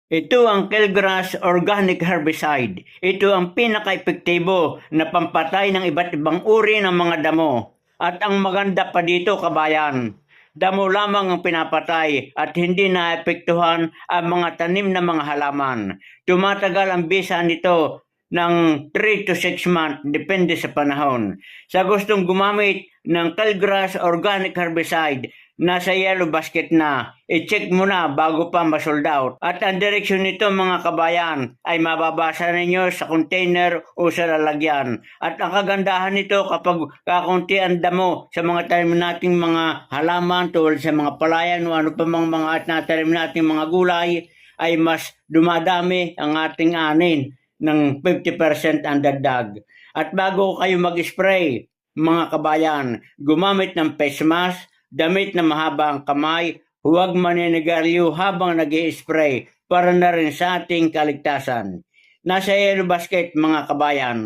Ito ang Kilgrass Organic Herbicide. Ito ang pinaka-epektibo na pampatay ng iba't ibang uri ng mga damo. At ang maganda pa dito, kabayan, damo lamang ang pinapatay at hindi naapektuhan ang mga tanim na mga halaman. Tumatagal ang bisa nito ng 3 to 6 months, depende sa panahon. Sa gustong gumamit ng Kilgrass Organic Herbicide, nasa yellow basket na. I-check mo na bago pa ma-sold out. At ang direksyon nito mga kabayan ay mababasa ninyo sa container o sa lalagyan. At ang kagandahan nito kapag kakunti ang damo sa mga tanim nating mga halaman tulad sa mga palayan o ano pa mga at natanim nating mga gulay ay mas dumadami ang ating anin ng 50% ang dagdag. At bago kayo mag-spray, mga kabayan, gumamit ng face mask, damit na mahaba ang kamay, huwag maninigarilyo habang nag-i-spray para na rin sa ating kaligtasan. Nasa yellow basket mga kabayan.